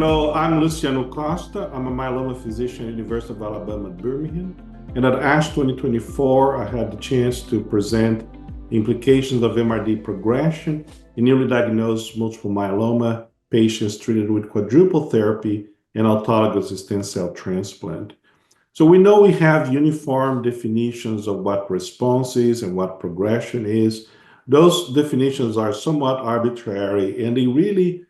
Hello, I'm Luciano Costa. I'm a myeloma physician at University of Alabama at Birmingham. And at ASH 2024, I had the chance to present implications of MRD progression in newly diagnosed multiple myeloma patients treated with quadruple therapy and autologous stem cell transplant. So we know we have uniform definitions of what response is and what progression is. Those definitions are somewhat arbitrary, and they really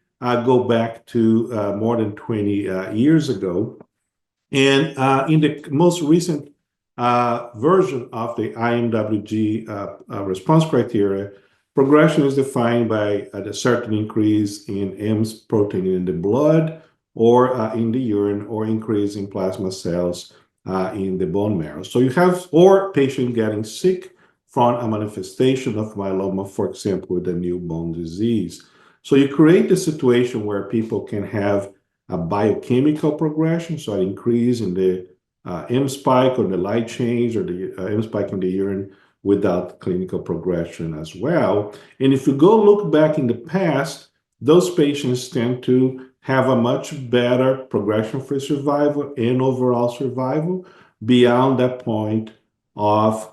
go back to more than 20 years ago. And in the most recent version of the IMWG response criteria, progression is defined by a certain increase in EMS protein in the blood or in the urine, or increase in plasma cells in the bone marrow. So you have, or patient getting sick from a manifestation of myeloma, for example, with a new bone disease. So you create a situation where people can have a biochemical progression, so an increase in the M spike or the light chains or the M spike in the urine without clinical progression as well. And if you go look back in the past, those patients tend to have a much better progression-free survival and overall survival beyond that point of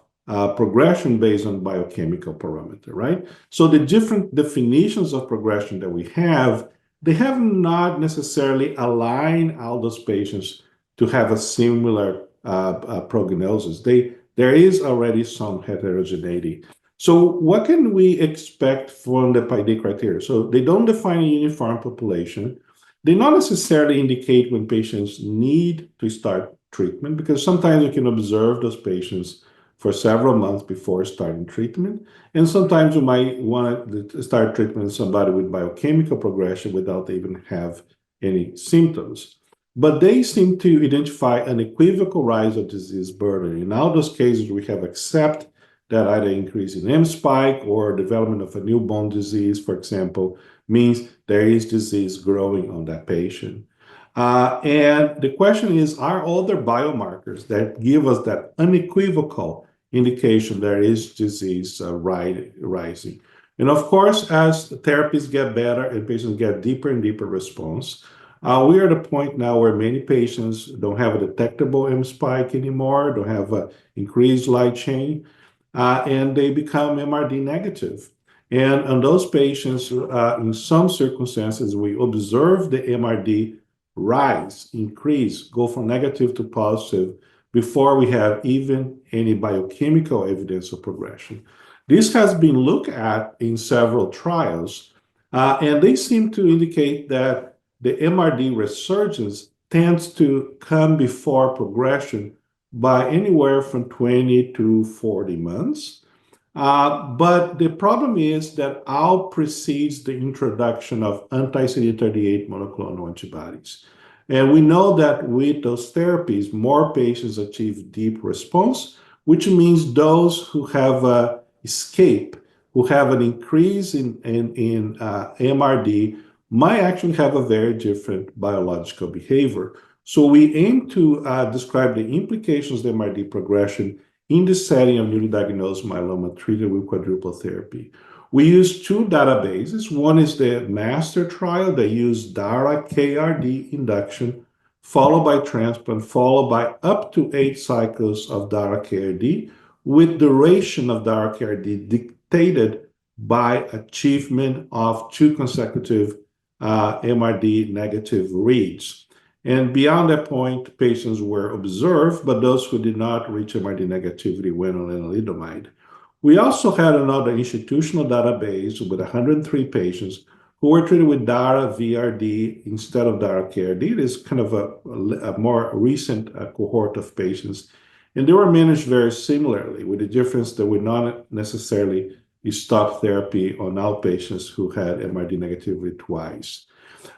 progression based on biochemical parameter, right? So the different definitions of progression that we have, they have not necessarily aligned all those patients to have a similar prognosis. There is already some heterogeneity. So what can we expect from the PID criteria? So they don't define a uniform population. They not necessarily indicate when patients need to start treatment, because sometimes you can observe those patients for several months before starting treatment. And sometimes you might want to start treatment in somebody with biochemical progression without even have any symptoms. But they seem to identify an equivocal rise of disease burden. In all those cases, we have accept that either increase in M spike or development of a new bone disease, for example, means there is disease growing on that patient. And the question is, are other biomarkers that give us that unequivocal indication there is disease rising? And of course, as therapies get better and patients get deeper and deeper response, we are at a point now where many patients don't have a detectable M spike anymore, don't have an increased light chain, and they become MRD negative. And on those patients, in some circumstances, we observe the MRD rise, increase, go from negative to positive before we have even any biochemical evidence of progression. This has been looked at in several trials, and they seem to indicate that the MRD resurgence tends to come before progression by anywhere from 20 to 40 months. But the problem is that all precedes the introduction of anti-CD38 monoclonal antibodies. And we know that with those therapies, more patients achieve deep response, which means those who have escape, who have an increase in MRD, might actually have a very different biological behavior. So we aim to describe the implications of MRD progression in the setting of newly diagnosed myeloma treated with quadruple therapy. We use two databases. One is the master trial that used DARA-KRD induction, followed by transplant, followed by up to 8 cycles of DARA-KRD, with duration of DARA-KRD dictated by achievement of 2 consecutive MRD negative reads. And beyond that point, patients were observed, but those who did not reach MRD negativity went on lenalidomide. We also had another institutional database with 103 patients who were treated with DARA-VRD instead of DARA-KRD. It is kind of a more recent cohort of patients, and they were managed very similarly, with the difference that we not necessarily stop therapy on all patients who had MRD negativity twice.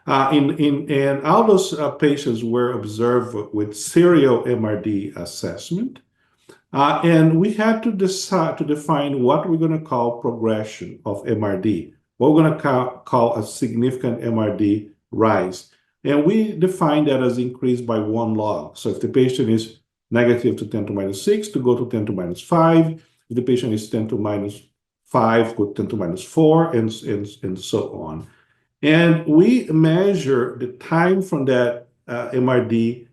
And all those patients were observed with serial MRD assessment. And we had to decide to define what we're going to call progression of MRD, what we're going to call a significant MRD rise. And we define that as increased by 1 log. So if the patient is negative to 10 to minus 6, to go to 10 to minus 5. If the patient is 10 to minus 5, go to 10 to minus 4, and so on. And we measure the time from that MRD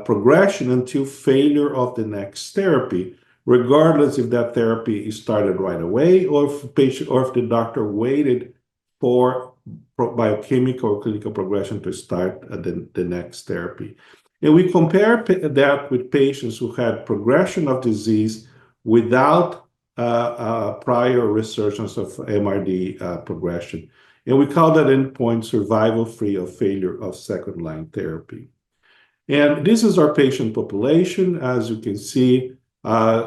progression until failure of the next therapy, regardless if that therapy is started right away or if the doctor waited for biochemical or clinical progression to start the next therapy. And we compare that with patients who had progression of disease without prior resurgence of MRD progression. And we call that endpoint survival-free or failure of second-line therapy. And this is our patient population. As you can see, the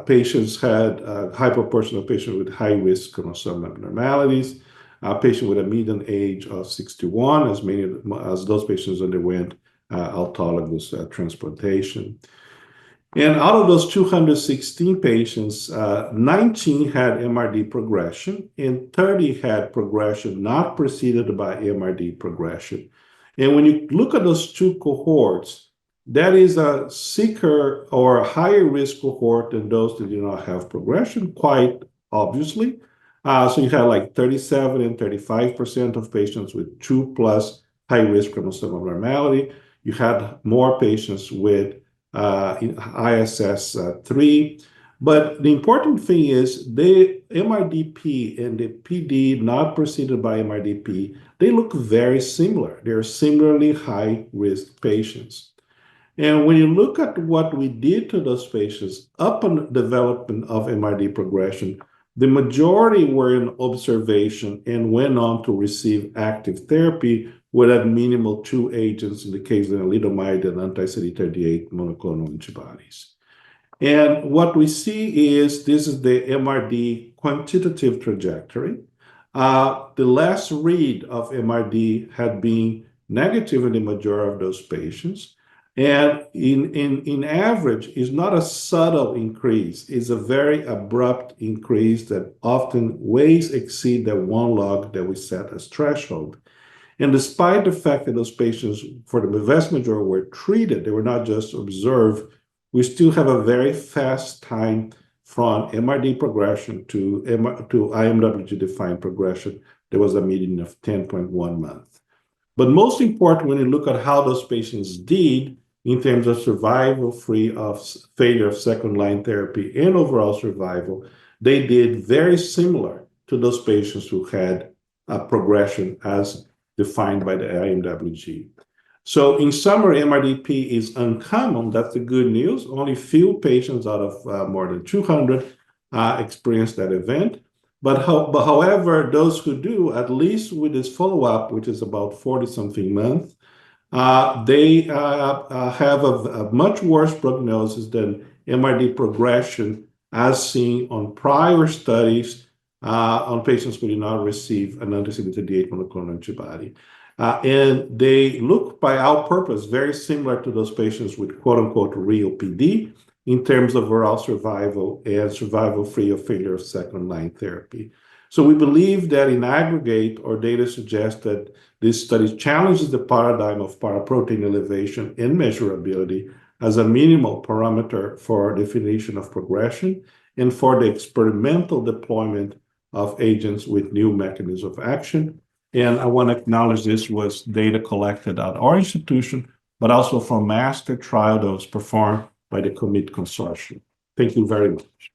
patients had a high proportion of patients with high-risk chromosome abnormalities, a patient with a median age of 61, as many as those patients underwent autologous transplantation. And out of those 216 patients, 19 had MRD progression and 30 had progression not preceded by MRD progression. And when you look at those two cohorts, that is a sicker or higher risk cohort than those that do not have progression, quite obviously. So you have like 37 and 35% of patients with 2+ high-risk chromosome abnormality. You had more patients with ISS3. But the important thing is the MRD-P and the PD not preceded by MRD-P, they look very similar. They're similarly high-risk patients. And when you look at what we did to those patients upon development of MRD progression, the majority were in observation and went on to receive active therapy with at minimal 2 agents, in the case of lenalidomide and anti-CD38 monoclonal antibodies. And what we see is this is the MRD quantitative trajectory. The last read of MRD had been negative in the majority of those patients. And in average, it's not a subtle increase. It's a very abrupt increase that often ways exceed the 1 log that we set as threshold. And despite the fact that those patients, for the vast majority, were treated, they were not just observed, we still have a very fast time from MRD progression to IMWG-defined progression. There was a median of 10.1 months. But most important, when you look at how those patients did in terms of survival-free of failure of second-line therapy and overall survival, they did very similar to those patients who had a progression as defined by the IMWG. So in summary, MRD-P is uncommon. That's the good news. Only few patients out of more than 200 experienced that event. But however, those who do, at least with this follow-up, which is about 40-something months, they have a much worse prognosis than MRD progression as seen on prior studies on patients who did not receive an anti-CD38 monoclonal antibody. And they look, by our purpose, very similar to those patients with quote-unquote real PD in terms of overall survival and survival-free or failure of second-line therapy. So we believe that in aggregate, our data suggests that this study challenges the paradigm of paraprotein elevation and measurability as a minimal parameter for definition of progression and for the experimental deployment of agents with new mechanisms of action. And I want to acknowledge this was data collected at our institution, but also from master trial that was performed by the COMMIT Consortium. Thank you very much.